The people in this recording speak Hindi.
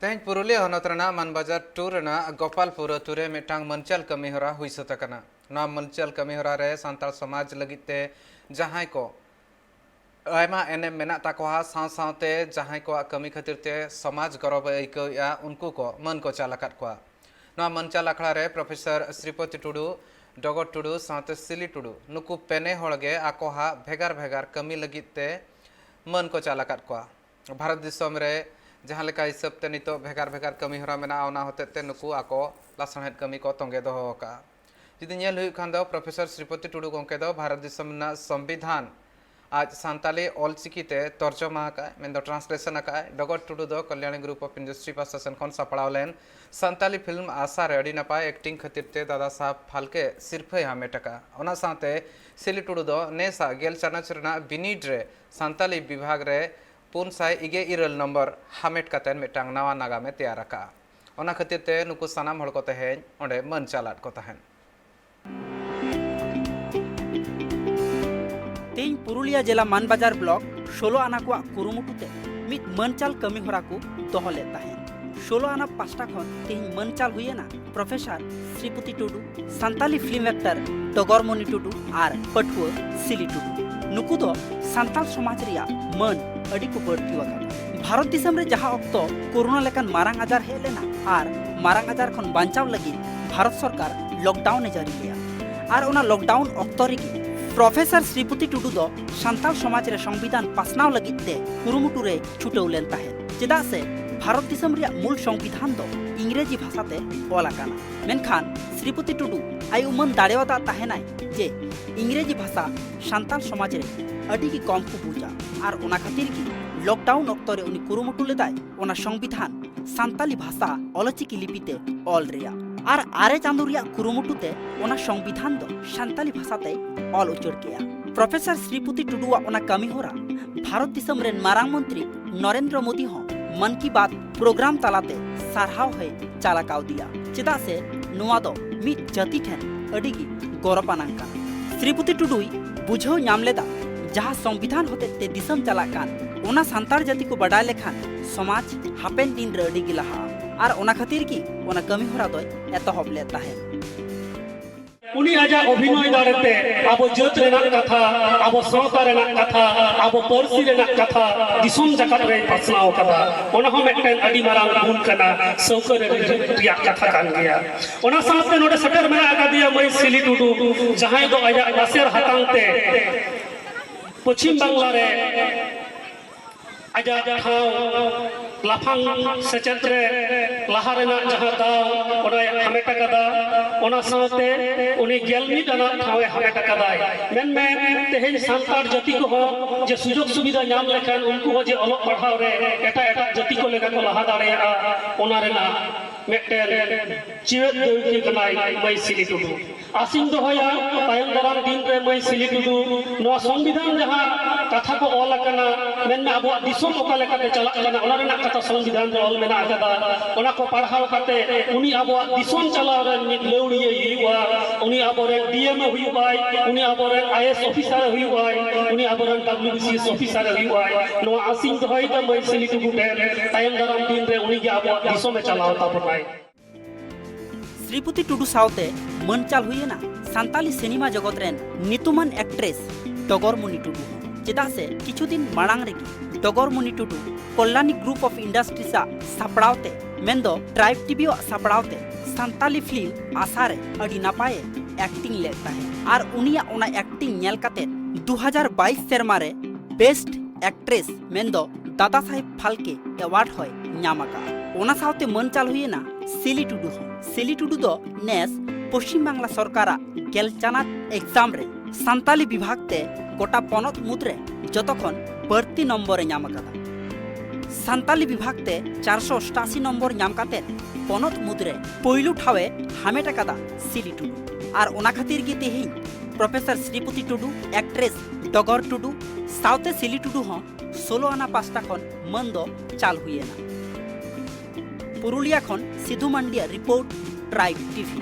तेज पुरुलिया हनोतना मानबाजार टूर गोपालपुर टूरे मिटांग मनचल कमी हरा हुई सतकना ना मनचल कमी हरा रे सांताल समाज लगिते जहां को आयमा एने मेना ताकोहा साथ-साथते जहां को कमी खातिरते समाज गौरव आइकया उनको को मन को चालकात को ना मनचल अखड़ा रे प्रोफेसर श्रीपति टुडू डगर टुडू साथ सिली टुडू नुकु पेने हड़गे आकोहा भेगार भेगार कमी लगिते मन को चालकात को भारत दिसम रे जहाँ लेका हिसाबते नितो भेगार भेगार कमी हरा मेना ओना होतेते नुकु आको लासनहेद कमी को तोंगे दोहो का जुदी नेल हुई खान दो प्रोफेसर श्रीपति टुडू गोंके दो भारत दिसम ना संविधान आज सांताली ऑलचिकीते तर्जमा का मेन ट्रांसलेशन का डगर टुडू दो कल्याणी ग्रुप ऑफ इंडस्ट्री पासन खन सपड़ाव लेन सांताली फिल्म आशा रे अड़ी नपाय एक्टिंग खातिरते दादा साहब फालके सिरफे हामेटका ओना साथे सिली टुडू दो नेसा गेल चानच रेना बिनिड रे सांताली विभाग रे 424 नंबर हामेट कातेन मिटांग नवा नागामे तैयार का ओना खातिरते नुकु सानाम हड़ को तहेन ओंडे मन चालाट को तहेन तेज पुरुलिया जिला मानबाजार ब्लॉक 16 आना को कुरुमुटुते मित मनचाल कमी हरा को दोहले तहेन 16 आना पास्टा खन तेज मनचाल हुएना professor Sripati Tudu Santali film actor Dagarmani Tudu और पटुआ सिली टुडू नुकु दो सांताल समाज रिया मन अड़ी को बढ़ती वका भारत दिसम रे जहां अक्तो कोरोना लेकान मारांग आजार हे लेना और मारांग आजार खन बांचाव लगी भारत सरकार लॉकडाउन ने जारी किया और ओना लॉकडाउन अक्तो रेगी प्रोफेसर श्रीपति टुडू दो सांताल समाज रे संविधान पासनाव लगी ते कुरुमुटु रे छुटौ लेन ताहे चेदा से भारत दिसम रे मूल संविधान दो इंग्रेजी भाषा ते ऑल आकाना मेनखान श्रीपति टुडू आई उमन दाड़ेवादा ताहेनाय जे इंग्रेजी भाषा सांताल समाज रे अड़ी की कम को बुझा और ओना खातिर की लॉकडाउन अक्तो रे उनी कुरुमुटु लेदाय ओना संविधान सांताली भाषा ऑलचिकी लिपिते ऑल रिया और आरे चांदो रिया कुरुमुटुते ओना संविधान दो सांताली भाषाते ऑल उचर किया प्रोफेसर श्रीपति टुडुआ ओना कमी होरा भारत दिसम रे मारांग मंत्री नरेंद्र मोदी हो मन की बात प्रोग्राम तालाते सारहाव है चालाकाव दिया चेदा से नुआ दो मित जाति ठेन अड़ी की गौरवानांका श्रीपति टुडुई बुझो नाम लेदा जहाँ संविधान होते ते दिसम चलाकान ओना सांतार जाति को बढ़ाए लेखान समाज हापेन दिन रे अड़ी गिलाहा और ओना खातिर की ओना कमी होरा दोय एतहब लेता है उनी आजा अभिनय दारते आबो जत रेना कथा आबो सौता रेना कथा आबो परसी रेना कथा दिसम जकत रे पासनाव कथा ओना हो मेटन अडी मारांग गुण कना सौकर रिया कथा कान गया ओना साथे नोडे सटर में आगा दिया मई सिली टुडू जहां दो आजा बासेर हतांगते पश्चिम बांग्ला रे आजा ठाव लाफांग सेचेत रे लाहा रेना जहां दाव ओना हमेटा कदा ओना साथे उनी गेलमी दाना ठावे हमेटा कदाय मेन में तेहेन सांतार जाति को हो जे सुजोग सुविधा नाम लेखान उनको हो जे अलग पढ़ाव रे एटा एटा जाति को लेका को लाहा दाड़ेया ओना रेना मेटेल जीवत देवी कनाई मई सिली टुडू आसिन दो होया तायम दरान दिन रे मई सिली टुडू नो संविधान जहां कथा को ऑल कना मेन में अबो दिसम ओका लेका ते चला कना ओना रेना कथा संविधान रे ऑल मेना आदा ओना को पढ़ाव करते उनी अबो दिसम चला रे लेउड़िए हुआ उनी अबो रे डीएम हुई उनी अबो रे आईएएस ऑफिसर हुई उनी अबो रे डब्ल्यूबीसीएस ऑफिसर हुई नो आसिन दो होय त मई सिली टुडू तायम दरान दिन रे उनी के अबो दिसम में चलावता पड़ाय श्रीपति टुडू सावते मनचाल हुएना सांताली सिनेमा जगत रेन नितुमान एक्ट्रेस डगरमणि टुडू चेदा से किछु दिन मांग रेगी Dagarmani Tudu Kalyani group of industry सा सापड़ावते मेंदो ट्राइब टीवी सापड़ावते सांताली फिल्म आशा रे अड़ी नापाये एक्टिंग लेता है और उनिया ओना एक्टिंग नेल काते 2022 सेरमा रे बेस्ट एक्ट्रेस मेंदो दादा साहेब फालके अवार्ड होय न्यामका ओना सावते मनचाल हुएना सिली टुडू सिली टुडू दो नेस पश्चिम बांग्ला सरकारा गेलचाना एग्जाम रे सांताली विभाग ते गोटा पनत मुद्रे जतखन बढ़ती नंबर नाम कदा सांताली विभाग ते 488 नंबर नाम काते पनत मुद्रे पहिलु ठावे हामेटा कदा सिली टुडू और ओना खातिर की तेहिं प्रोफेसर श्रीपति टुडू एक्ट्रेस डगर टुडू साउते सिली टुडू हो 16 आना पास्टा खन मन दो चाल हुएना पुरुलिया खन सिधु मांडिया रिपोर्ट ट्राइब टीवी।